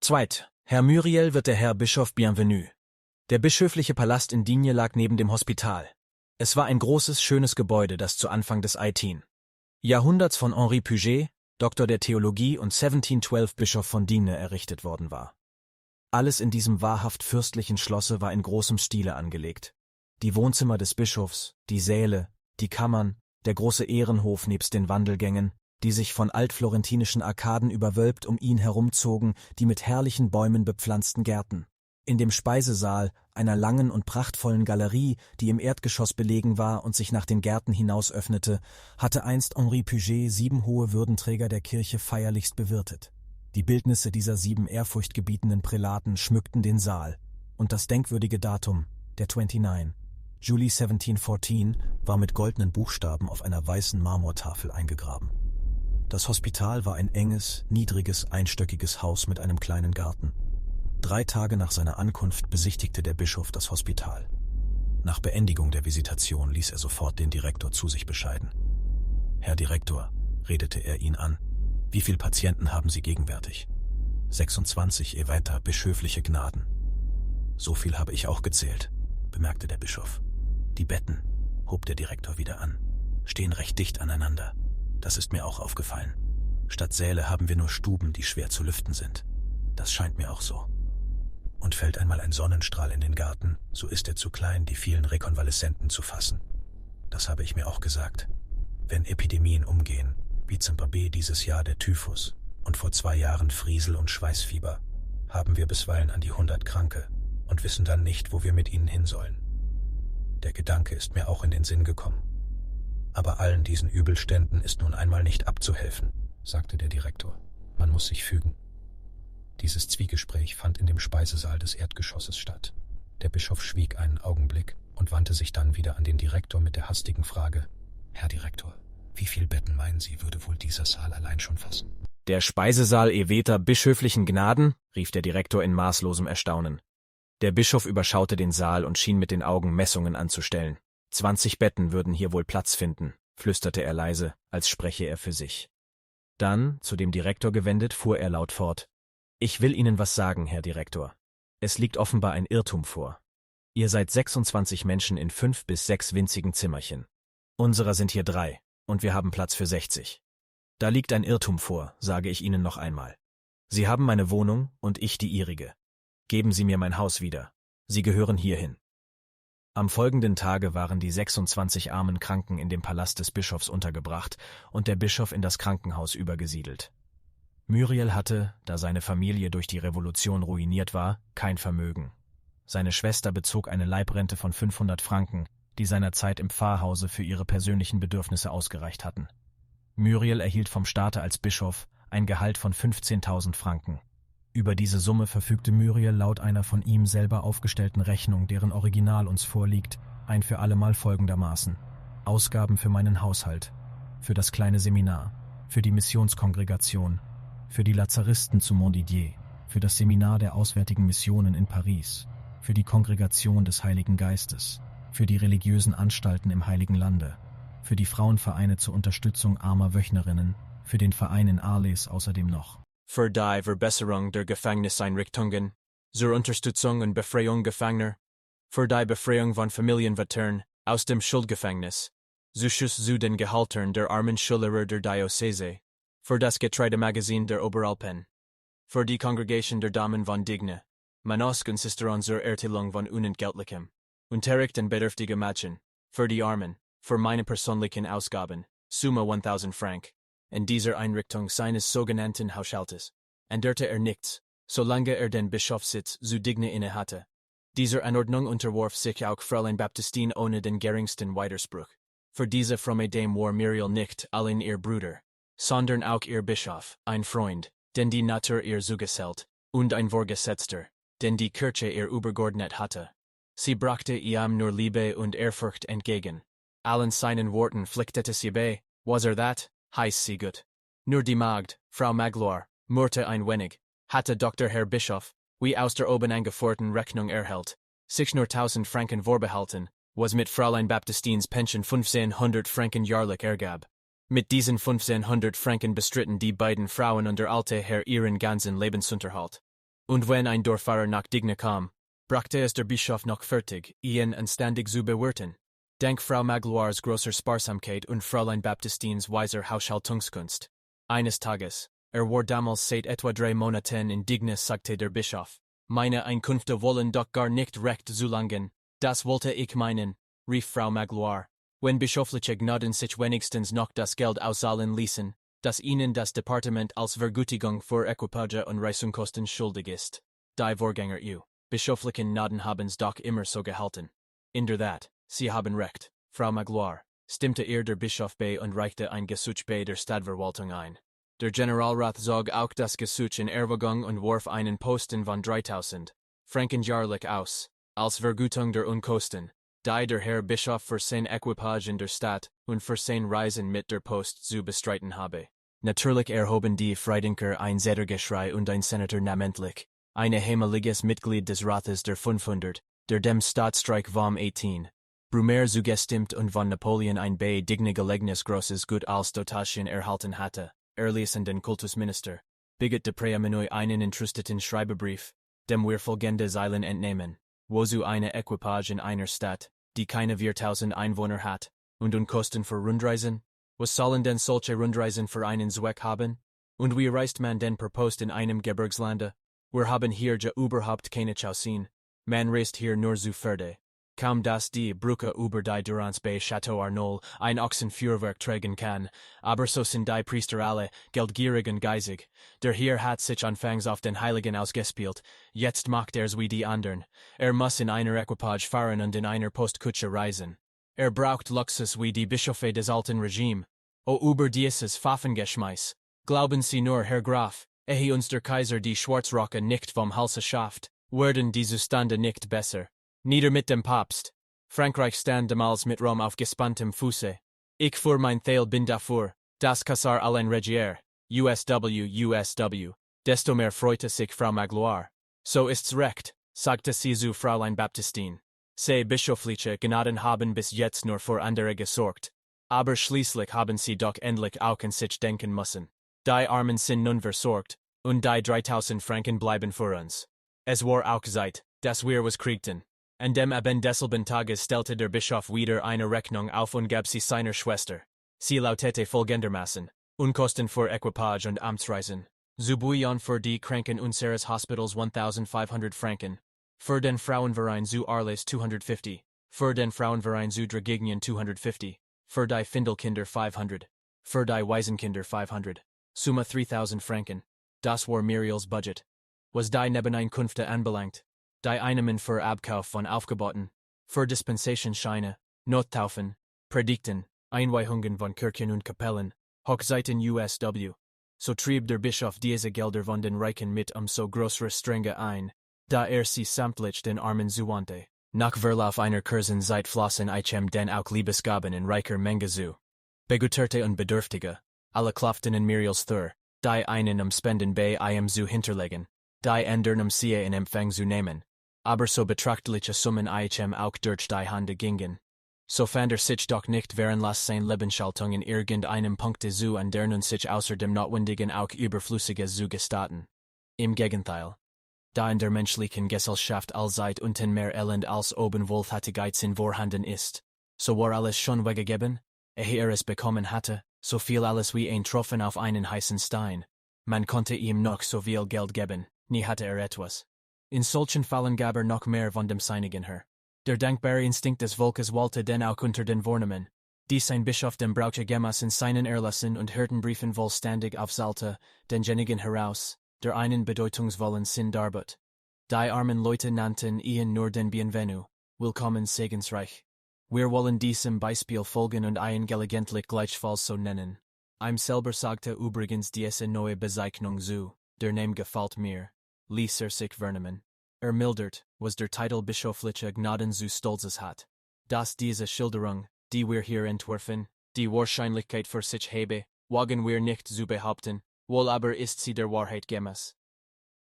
Zweit. Herr Muriel wird der Herr Bischof bienvenue. Der bischöfliche Palast in Digne lag neben dem Hospital. Es war ein großes, schönes Gebäude, das zu Anfang des 18. Jahrhunderts von Henri Puget, Doktor der Theologie und 1712 Bischof von Digne errichtet worden war. Alles in diesem wahrhaft fürstlichen Schlosse war in großem Stile angelegt. Die Wohnzimmer des Bischofs, die Säle, die Kammern, der große Ehrenhof nebst den Wandelgängen, die sich von altflorentinischen Arkaden überwölbt um ihn herumzogen, die mit herrlichen Bäumen bepflanzten Gärten. In dem Speisesaal, einer langen und prachtvollen Galerie, die im Erdgeschoss belegen war und sich nach den Gärten hinaus öffnete, hatte einst Henri Puget 7 hohe Würdenträger der Kirche feierlichst bewirtet. Die Bildnisse dieser 7 ehrfurchtgebietenden Prälaten schmückten den Saal, und das denkwürdige Datum, der 29, July 1714, war mit goldenen Buchstaben auf einer weißen Marmortafel eingegraben. Das Hospital war ein enges, niedriges, einstöckiges Haus mit einem kleinen Garten. 3 Tage nach seiner Ankunft besichtigte der Bischof das Hospital. Nach Beendigung der Visitation ließ er sofort den Direktor zu sich bescheiden. »Herr Direktor«, redete er ihn an, »wie viele Patienten haben Sie gegenwärtig?« 26, Evita, bischöfliche Gnaden. »So viel habe ich auch gezählt«, bemerkte der Bischof. »Die Betten«, hob der Direktor wieder an, »stehen recht dicht aneinander. Das ist mir auch aufgefallen. Statt Säle haben wir nur Stuben, die schwer zu lüften sind. Das scheint mir auch so. Und fällt einmal ein Sonnenstrahl in den Garten, so ist er zu klein, die vielen Rekonvaleszenten zu fassen. Das habe ich mir auch gesagt. Wenn Epidemien umgehen, wie zum Beispiel dieses Jahr der Typhus und vor 2 Jahren Friesel und Schweißfieber, haben wir bisweilen an die 100 Kranke und wissen dann nicht, wo wir mit ihnen hin sollen. Der Gedanke ist mir auch in den Sinn gekommen. Aber allen diesen Übelständen ist nun einmal nicht abzuhelfen, sagte der Direktor. Man muss sich fügen. Dieses Zwiegespräch fand in dem Speisesaal des Erdgeschosses statt. Der Bischof schwieg einen Augenblick und wandte sich dann wieder an den Direktor mit der hastigen Frage: »Herr Direktor, wie viel Betten meinen Sie, würde wohl dieser Saal allein schon fassen?« »Der Speisesaal Evita bischöflichen Gnaden?« rief der Direktor in maßlosem Erstaunen. Der Bischof überschaute den Saal und schien mit den Augen Messungen anzustellen. 20 Betten würden hier wohl Platz finden, flüsterte er leise, als spreche er für sich. Dann, zu dem Direktor gewendet, fuhr er laut fort: »Ich will Ihnen was sagen, Herr Direktor. Es liegt offenbar ein Irrtum vor. Ihr seid 26 Menschen in 5 bis 6 winzigen Zimmerchen. Unserer sind hier 3, und wir haben Platz für 60. Da liegt ein Irrtum vor, sage ich Ihnen noch einmal. Sie haben meine Wohnung und ich die Ihrige. Geben Sie mir mein Haus wieder. Sie gehören hierhin.« Am folgenden Tage waren die 26 armen Kranken in dem Palast des Bischofs untergebracht und der Bischof in das Krankenhaus übergesiedelt. Muriel hatte, da seine Familie durch die Revolution ruiniert war, kein Vermögen. Seine Schwester bezog eine Leibrente von 500 Franken, die seinerzeit im Pfarrhause für ihre persönlichen Bedürfnisse ausgereicht hatten. Muriel erhielt vom Staate als Bischof ein Gehalt von 15.000 Franken. Über diese Summe verfügte Muriel laut einer von ihm selber aufgestellten Rechnung, deren Original uns vorliegt, ein für allemal folgendermaßen: Ausgaben für meinen Haushalt, für das kleine Seminar, für die Missionskongregation, für die Lazaristen zu Montdidier, für das Seminar der Auswärtigen Missionen in Paris, für die Kongregation des Heiligen Geistes, für die religiösen Anstalten im Heiligen Lande, für die Frauenvereine zur Unterstützung armer Wöchnerinnen, für den Verein in Arles außerdem noch. Für die Verbesserung der Gefängniseinrichtungen, zur Unterstützung und Befreiung Gefangener, für die Befreiung von Familienveteranen aus dem Schuldgefängnis, Zuschuss zu den Gehaltern der armen Schullehrer der Diözese, für das Getreidemagazin der Oberalpen, für die Kongregation der Damen von Digne, Manos Consisteron zur Erteilung von unentgeltlichem Unterricht und bedürftige Mädchen, für die Armen, für meine persönlichen Ausgaben, Summe 1000 Frank, in dieser Einrichtung seines sogenannten Haushaltes, änderte nichts, solange den Bischofssitz zu Digne inne hatte. Dieser Anordnung unterwarf sich auch Fräulein Baptistine ohne den geringsten Widerspruch. Für diese fromme Dame war Muriel nicht allein ihr Bruder, sondern auch ihr Bischof, ein Freund, den die Natur ihr zugesellt, und ein Vorgesetzter, den die Kirche ihr übergeordnet hatte. Sie brachte ihm nur Liebe und Ehrfurcht entgegen. Allen seinen Worten pflichtete sie bei, was that, heißt sie gut. Nur die Magd, Frau Magloire, murrte ein wenig, hatte Dr. Herr Bischof, wie aus der oben angeführten Rechnung erhält, sich nur 1000 Franken vorbehalten, was mit Fräulein Baptistines Pension 1500 Franken jährlich ergab. Mit diesen 1500 Franken bestritten die beiden Frauen und der alte Herr ihren ganzen Lebensunterhalt. Und wenn ein Dorfahrer nach Digne kam, brachte es der Bischof noch fertig, ihn anständig zu bewirten. Dank Frau Magloires großer Sparsamkeit und Fräulein Baptistines weiser Haushaltungskunst. Eines Tages, war damals seit etwa 3 Monaten in Digne, sagte der Bischof. Meine Einkünfte wollen doch gar nicht recht so langen. Das wollte ich meinen, rief Frau Magloire. Wenn bischöfliche Gnaden sich wenigstens noch das Geld auszahlen ließen, das ihnen das Departement als Vergütigung für Equipage und Reisungskosten schuldig ist. Die Vorgänger bischöflichen Gnaden haben's doch immer so gehalten. In der Tat, sie haben recht, Frau Magloire, stimmte ihr der Bischof bei und reichte ein Gesuch bei der Stadtverwaltung ein. Der Generalrat zog auch das Gesuch in Erwägung und warf einen Posten von 3000 Franken jährlich aus, als Vergütung der Unkosten, die der Herr Bischof für sein Equipage in der Stadt und für sein Reisen mit der Post zu bestreiten habe. Natürlich erhoben die Freidenker ein Zettergeschrei und ein Senator namentlich, ein ehemaliges Mitglied des Rates der 500, der dem Staatsstreik vom 18. Brumaire zugestimmt und von Napoleon ein bei Digne gelegenes großes Gut als Dotation erhalten hatte, erließen den Kultusminister, Bigot de Preamenoi einen entrüsteten Schreiberbrief, dem wir folgende Zeilen entnehmen, wozu eine Equipage in einer Stadt, die keine 4000 Einwohner hat, und Unkosten für Rundreisen? Was sollen denn solche Rundreisen für einen Zweck haben? Und wie reist man denn per Post in einem Gebirgslande? Wir haben hier ja überhaupt keine Chausseen. Man reist hier nur zu Pferde. Kaum dass die Brücke über die Durance bei Chateau Arnold ein Ochsenfuhrwerk tragen kann, aber so sind die Priester alle, geldgierig und geizig. Der hier hat sich anfangs auf den Heiligen ausgespielt, jetzt macht er's wie die andern. Muss in einer Equipage fahren und in einer Postkutsche reisen. Braucht Luxus wie die Bischöfe des alten Regime. O über dieses Pfaffengeschmeiß. Glauben Sie nur, Herr Graf, ehe uns der Kaiser die Schwarzrocke nicht vom Halse schafft, werden die Zustande nicht besser. Nieder mit dem Papst. Frankreich stand damals mit Rom auf gespanntem Fuße. Ich für mein Teil bin dafür, das Kassar allein regier. USW. Desto mehr freute sich Frau Magloire. So ist's recht, sagte sie zu Fräulein Baptistine. Sie bischöfliche Gnaden haben bis jetzt nur für andere gesorgt. Aber schließlich haben sie doch endlich auch an sich denken müssen. Die Armen sind nun versorgt, und die 3000 Franken bleiben für uns. Es war auch Zeit, dass wir was kriegten. An dem Abend desselben Tages stellte der Bischof wieder eine Rechnung auf und gab sie seiner Schwester. Sie lautete folgendermaßen: Unkosten für Equipage und Amtsreisen. Zubuion für die Kranken unseres Hospitals 1500 Franken. Für den Frauenverein zu Arles 250. Für den Frauenverein zu Dragignan 250. Für die Findelkinder 500. Für die Waisenkinder 500. Summa 3000 Franken. Das war Muriels Budget. Was die Nebeneinkünfte anbelangt, die Einnahmen für Abkauf von Aufgeboten, für Dispensationsscheine, Nottaufen, Predigten, Einweihungen von Kirchen und Kapellen, Hochzeiten USW. So trieb der Bischof diese Gelder von den Reichen mit so größere Strenge ein, da sie samtlich den Armen zuwandte. Nach Verlauf einer kurzen Zeit flossen den auch Liebesgaben in reicher Menge zu. Begüterte und Bedürftige, alle klopften in Muriels Tür, die einen Spenden bei zu hinterlegen, die anderen sie in Empfang zu nehmen. Aber so betrachtliche Summen auch durch die Hände gingen. So fand sich doch nicht veranlasst sein Lebenshaltung in irgendeinem Punkte zu ändern und sich außer dem Notwendigen auch Überflüssiges zu gestatten. Im Gegenteil. Da in der menschlichen Gesellschaft allzeit unten mehr Elend als oben Wohltätigkeit vorhanden ist, so war alles schon weggegeben, ehe es bekommen hatte, so viel alles wie ein Tropfen auf einen heißen Stein. Man konnte ihm noch so viel Geld geben, nie hatte etwas. In solchen Fällen gab noch mehr von dem Seinigen her. Der dankbare Instinkt des Volkes wollte denn auch unter den Vornehmen. Dies ein Bischof dem Brauche gemäß in seinen Erlassen und Hirtenbriefen vollständig aufsalte, denjenigen heraus, der einen bedeutungsvollen Sinn darbot. Die armen Leute nannten ihn nur den Bienvenu, willkommen segensreich. Wir wollen diesem Beispiel folgen und ihn gelegentlich gleichfalls so nennen. Ihm selber sagte übrigens diese neue Bezeichnung zu, der Name gefällt mir. Ließ sich vernehmen. Mildert, was der Titel bischöfliche Gnaden zu stolzes hat. Dass diese Schilderung, die wir hier entwerfen, die Wahrscheinlichkeit für sich habe, wagen wir nicht zu behaupten, wohl aber ist sie der Wahrheit gemäß.